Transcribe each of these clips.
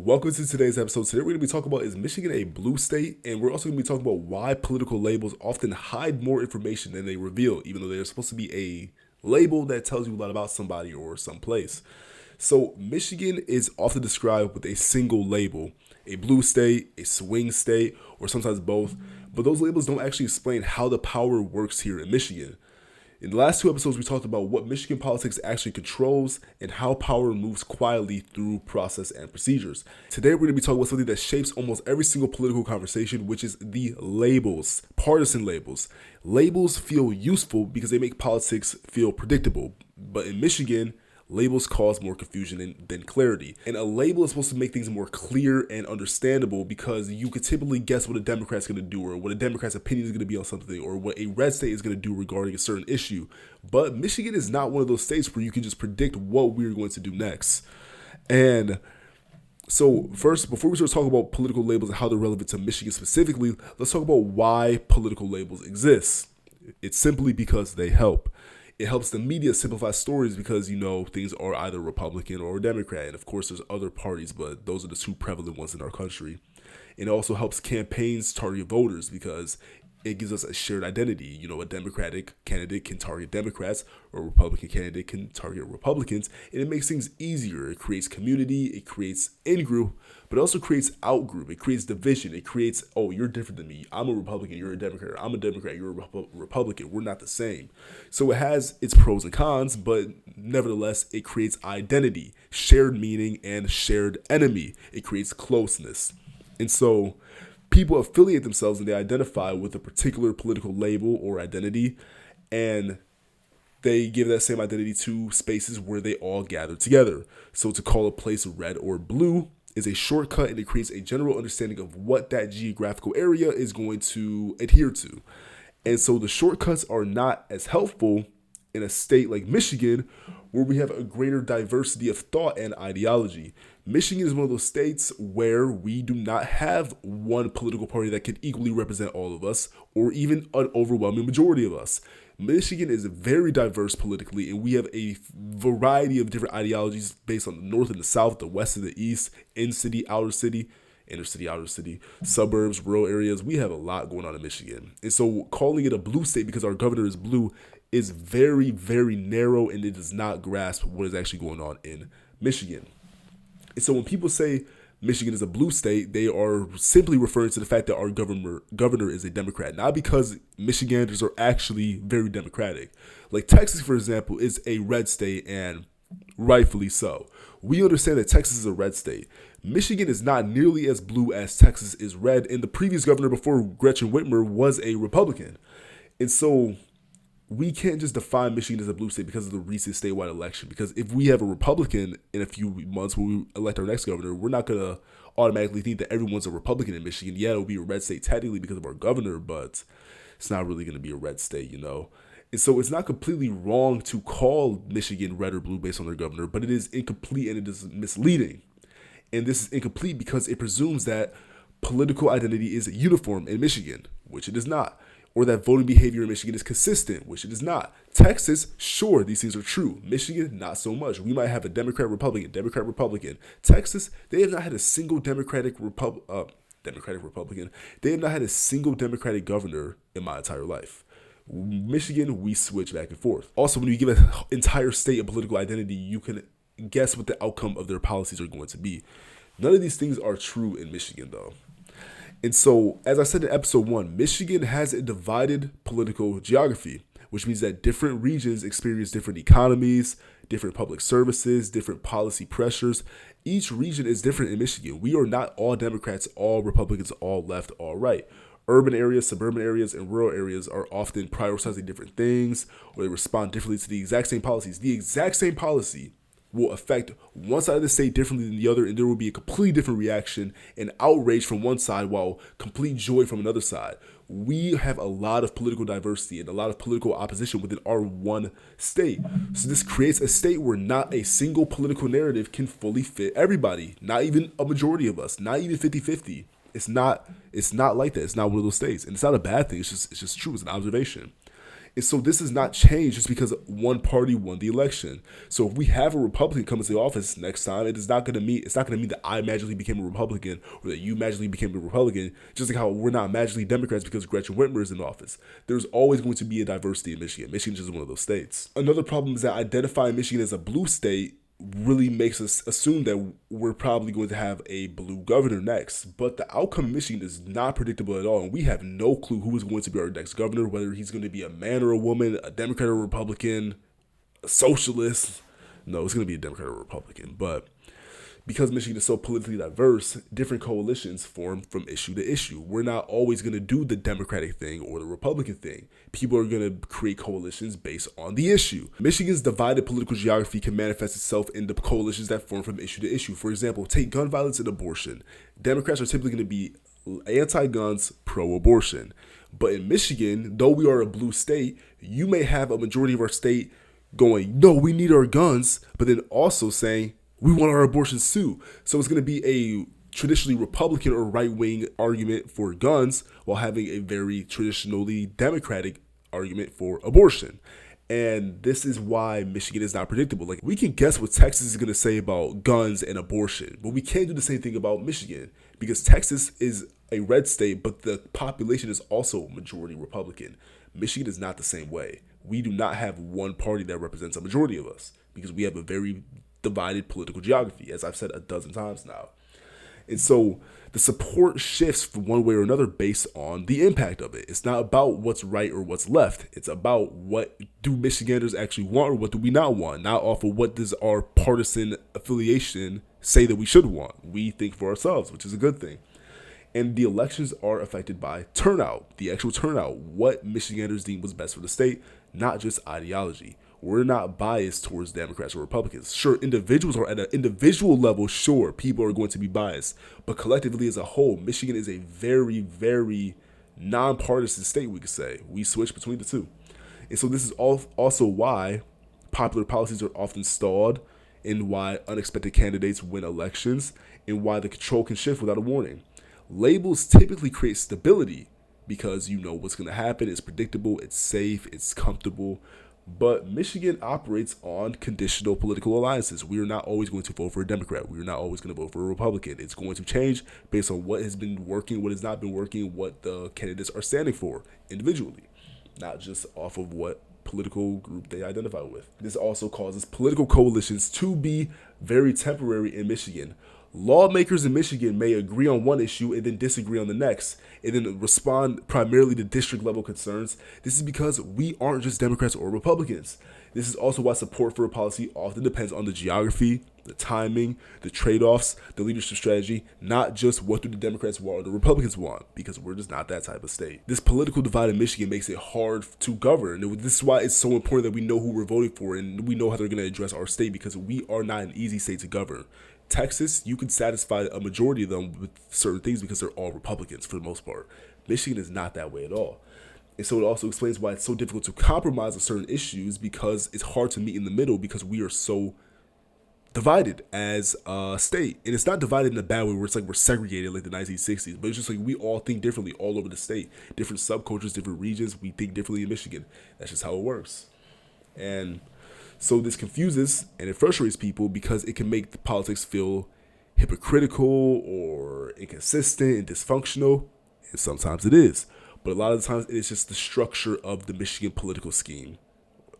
Welcome to today's episode. Today we're going to be talking about, is Michigan a blue state? And we're also going to be talking about why political labels often hide more information than they reveal, even though they're supposed to be a label that tells you a lot about somebody or some place. So Michigan is often described with a single label, a blue state, a swing state, or sometimes both. But those labels don't actually explain how the power works here in Michigan. In the last two episodes, we talked about what Michigan politics actually controls and how power moves quietly through process and procedures. Today, we're going to be talking about something that shapes almost every single political conversation, which is the labels, partisan labels. Labels feel useful because they make politics feel predictable. But in Michigan, labels cause more confusion than clarity. And a label is supposed to make things more clear and understandable because you could typically guess what a Democrat's going to do or what a Democrat's opinion is going to be on something or what a red state is going to do regarding a certain issue. But Michigan is not one of those states where you can just predict what we're going to do next. And so first, before we start talking about political labels and how they're relevant to Michigan specifically, let's talk about why political labels exist. It's simply because they help. It helps the media simplify stories because, things are either Republican or Democrat. And of course, there's other parties, but those are the two prevalent ones in our country. It also helps campaigns target voters because it gives us a shared identity. A Democratic candidate can target Democrats or a Republican candidate can target Republicans. And it makes things easier. It creates community. It creates in-group, but it also creates out-group. It creates division. It creates, oh, you're different than me. I'm a Republican. You're a Democrat. I'm a Democrat. You're a Republican. We're not the same. So it has its pros and cons, but nevertheless, it creates identity, shared meaning, and shared enemy. It creates closeness. And so people affiliate themselves and they identify with a particular political label or identity, and they give that same identity to spaces where they all gather together. So to call a place red or blue is a shortcut, and it creates a general understanding of what that geographical area is going to adhere to. And so the shortcuts are not as helpful in a state like Michigan, where we have a greater diversity of thought and ideology. Michigan is one of those states where we do not have one political party that can equally represent all of us, or even an overwhelming majority of us. Michigan is very diverse politically, and we have a variety of different ideologies based on the north and the south, the west and the east, in-city, outer city, inner city, outer city, suburbs, rural areas. We have a lot going on in Michigan. And so calling it a blue state because our governor is blue is very, very narrow, and it does not grasp what is actually going on in Michigan. And so when people say Michigan is a blue state, they are simply referring to the fact that our governor is a Democrat, not because Michiganders are actually very Democratic. Like Texas, for example, is a red state, and rightfully so. We understand that Texas is a red state. Michigan is not nearly as blue as Texas is red, and the previous governor before Gretchen Whitmer was a Republican. And so we can't just define Michigan as a blue state because of the recent statewide election. Because if we have a Republican in a few months when we elect our next governor, we're not going to automatically think that everyone's a Republican in Michigan. Yeah, it'll be a red state technically because of our governor, but it's not really going to be a red state, And so it's not completely wrong to call Michigan red or blue based on their governor, but it is incomplete and it is misleading. And this is incomplete because it presumes that political identity is uniform in Michigan, which it is not. Or that voting behavior in Michigan is consistent, which it is not. Texas, sure, these things are true. Michigan, not so much. We might have a Democrat-Republican, Democrat-Republican. Texas, they have not had a single Democratic-Republican. They have not had a single Democratic governor in my entire life. Michigan, we switch back and forth. Also, when you give an entire state a political identity, you can guess what the outcome of their policies are going to be. None of these things are true in Michigan, though. And so, as I said in episode 1, Michigan has a divided political geography, which means that different regions experience different economies, different public services, different policy pressures. Each region is different in Michigan. We are not all Democrats, all Republicans, all left, all right. Urban areas, suburban areas, and rural areas are often prioritizing different things, or they respond differently to the exact same policies. The exact same policy will affect one side of the state differently than the other, and there will be a completely different reaction and outrage from one side while complete joy from another side. We have a lot of political diversity and a lot of political opposition within our one state. So this creates a state where not a single political narrative can fully fit everybody, not even a majority of us, not even 50-50. It's not like that. It's not one of those states. And it's not a bad thing. It's just true. It's an observation. And so this does not change just because one party won the election. So if we have a Republican come into the office next time, it's not gonna mean that I magically became a Republican or that you magically became a Republican, just like how we're not magically Democrats because Gretchen Whitmer is in office. There's always going to be a diversity in Michigan. Michigan is just one of those states. Another problem is that identifying Michigan as a blue state really makes us assume that we're probably going to have a blue governor next. But the outcome in Michigan is not predictable at all. And we have no clue who is going to be our next governor, whether he's going to be a man or a woman, a Democrat or a Republican, a socialist. No, it's going to be a Democrat or a Republican. But because Michigan is so politically diverse, different coalitions form from issue to issue. We're not always going to do the Democratic thing or the Republican thing. People are going to create coalitions based on the issue. Michigan's divided political geography can manifest itself in the coalitions that form from issue to issue. For example, take gun violence and abortion. Democrats are typically going to be anti-guns, pro-abortion. But in Michigan, though we are a blue state, you may have a majority of our state going, no, we need our guns, but then also saying, we want our abortions too. So it's going to be a traditionally Republican or right-wing argument for guns while having a very traditionally Democratic argument for abortion. And this is why Michigan is not predictable. Like, we can guess what Texas is going to say about guns and abortion, but we can't do the same thing about Michigan because Texas is a red state, but the population is also majority Republican. Michigan is not the same way. We do not have one party that represents a majority of us because we have a very divided political geography, as I've said a dozen times now. And so the support shifts from one way or another based on the impact of it. It's not about what's right or what's left. It's about what do Michiganders actually want or what do we not want, not off of what does our partisan affiliation say that we should want. We think for ourselves, which is a good thing. And the elections are affected by turnout, the actual turnout, what Michiganders deem was best for the state, not just ideology. We're not biased towards Democrats or Republicans. Sure, individuals are at an individual level, sure, people are going to be biased. But collectively as a whole, Michigan is a very, very nonpartisan state, we could say. We switch between the two. And so this is also why popular policies are often stalled and why unexpected candidates win elections and why the control can shift without a warning. Labels typically create stability because you know what's going to happen. It's predictable, it's safe, it's comfortable. But Michigan operates on conditional political alliances. We are not always going to vote for a Democrat. We are not always going to vote for a Republican. It's going to change based on what has been working, what has not been working, what the candidates are standing for individually, not just off of what political group they identify with. This also causes political coalitions to be very temporary in Michigan. Lawmakers in Michigan may agree on one issue and then disagree on the next, and then respond primarily to district level concerns. This is because we aren't just Democrats or Republicans. This is also why support for a policy often depends on the geography, the timing, the trade-offs, the leadership strategy, not just what do the Democrats want or the Republicans want, because we're just not that type of state. This political divide in Michigan makes it hard to govern. This is why it's so important that we know who we're voting for and we know how they're going to address our state, because we are not an easy state to govern. Texas, you can satisfy a majority of them with certain things because they're all Republicans for the most part. Michigan is not that way at all. And so it also explains why it's so difficult to compromise on certain issues, because it's hard to meet in the middle because we are so divided as a state. And it's not divided in a bad way where it's like we're segregated like the 1960s, but it's just like we all think differently all over the state. Different subcultures, different regions, we think differently in Michigan. That's just how it works. And so this confuses and it frustrates people because it can make the politics feel hypocritical or inconsistent and dysfunctional. And sometimes it is. But a lot of the times it's just the structure of the Michigan political scheme.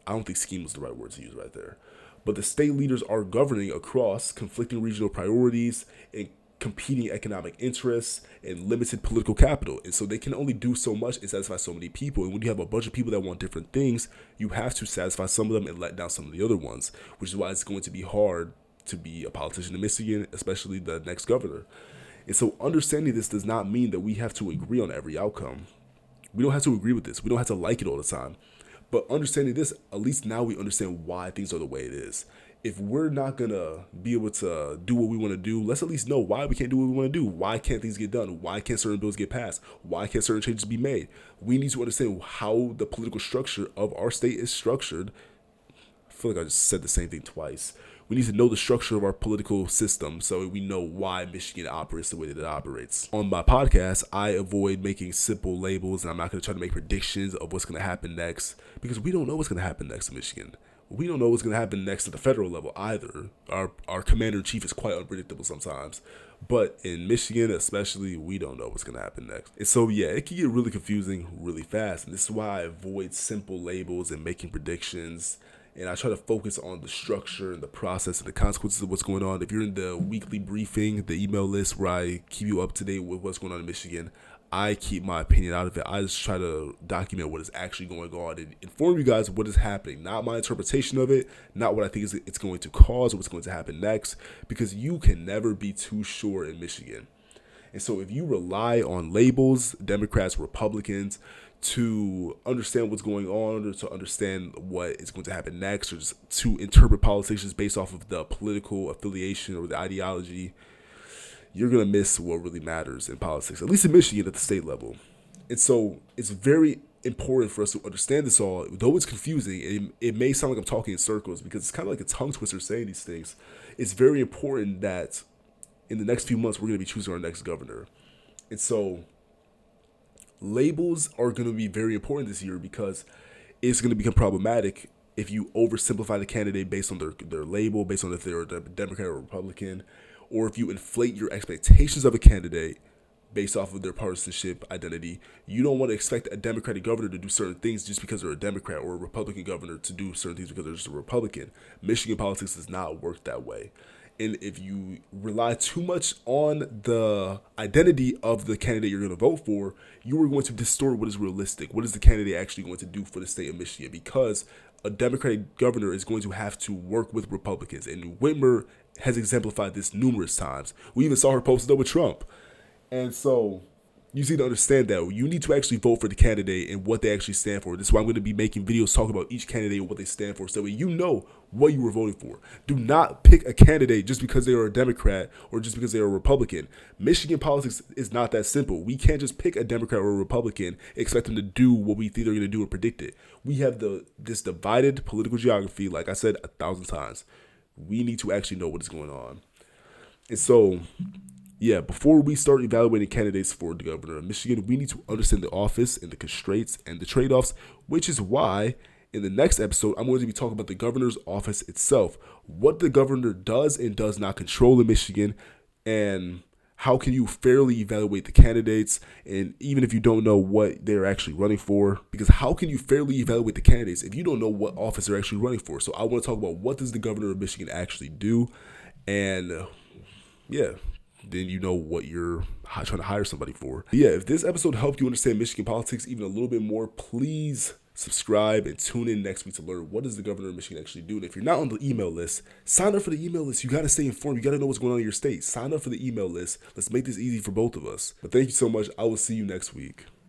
I don't think scheme was the right word to use right there. But the state leaders are governing across conflicting regional priorities and competing economic interests and limited political capital. And so they can only do so much and satisfy so many people. And when you have a bunch of people that want different things, you have to satisfy some of them and let down some of the other ones, which is why it's going to be hard to be a politician in Michigan, especially the next governor. And so understanding this does not mean that we have to agree on every outcome. We don't have to agree with this. We don't have to like it all the time. But understanding this, at least now we understand why things are the way it is. If we're not going to be able to do what we want to do, let's at least know why we can't do what we want to do. Why can't things get done? Why can't certain bills get passed? Why can't certain changes be made? We need to understand how the political structure of our state is structured. I feel like I just said the same thing twice. We We need to know the structure of our political system so we know why Michigan operates the way that it operates. On my podcast, I avoid making simple labels, and I'm not going to try to make predictions of what's going to happen next, because we don't know what's going to happen next in Michigan. We don't know what's going to happen next at the federal level either. Our commander-in-chief is quite unpredictable sometimes. But in Michigan especially, we don't know what's going to happen next. And so, yeah, it can get really confusing really fast. And this is why I avoid simple labels and making predictions. And I try to focus on the structure and the process and the consequences of what's going on. If you're in the weekly briefing, the email list where I keep you up to date with what's going on in Michigan, I keep my opinion out of it. I just try to document what is actually going on and inform you guys what is happening, not my interpretation of it, not what I think it's going to cause or what's going to happen next, because you can never be too sure in Michigan. And so if you rely on labels, Democrats, Republicans, to understand what's going on or to understand what is going to happen next, or just to interpret politicians based off of the political affiliation or the ideology, you're going to miss what really matters in politics, at least in Michigan at the state level. And so it's very important for us to understand this all. Though it's confusing, it may sound like I'm talking in circles because it's kind of like a tongue twister saying these things. It's very important that in the next few months, we're going to be choosing our next governor. And so labels are going to be very important this year because it's going to become problematic if you oversimplify the candidate based on their label, based on if they're a Democrat or Republican, or if you inflate your expectations of a candidate based off of their partisanship identity. You don't want to expect a Democratic governor to do certain things just because they're a Democrat, or a Republican governor to do certain things because they're just a Republican. Michigan politics does not work that way. And if you rely too much on the identity of the candidate you're going to vote for, you are going to distort what is realistic. What is the candidate actually going to do for the state of Michigan? Because a Democratic governor is going to have to work with Republicans. And Whitmer has exemplified this numerous times. We even saw her posted up with Trump. And so you need to understand that you need to actually vote for the candidate and what they actually stand for. This is why I'm going to be making videos talking about each candidate and what they stand for, so that you know what you were voting for. Do not pick a candidate just because they are a Democrat or just because they are a Republican. Michigan politics is not that simple. We can't just pick a Democrat or a Republican and expect them to do what we think they're going to do and predict it. We have this divided political geography, like I said 1,000 times. We need to actually know what is going on. And so, yeah, before we start evaluating candidates for the governor of Michigan, we need to understand the office and the constraints and the trade-offs, which is why in the next episode, I'm going to be talking about the governor's office itself, what the governor does and does not control in Michigan, and how can you fairly evaluate the candidates, and even if you don't know what they're actually running for, because how can you fairly evaluate the candidates if you don't know what office they're actually running for? So I want to talk about what does the governor of Michigan actually do, and yeah, then you know what you're trying to hire somebody for. But yeah, if this episode helped you understand Michigan politics even a little bit more, please subscribe and tune in next week to learn what does the governor of Michigan actually do. And if you're not on the email list, sign up for the email list. You got to stay informed. You got to know what's going on in your state. Sign up for the email list. Let's make this easy for both of us. But thank you so much. I will see you next week.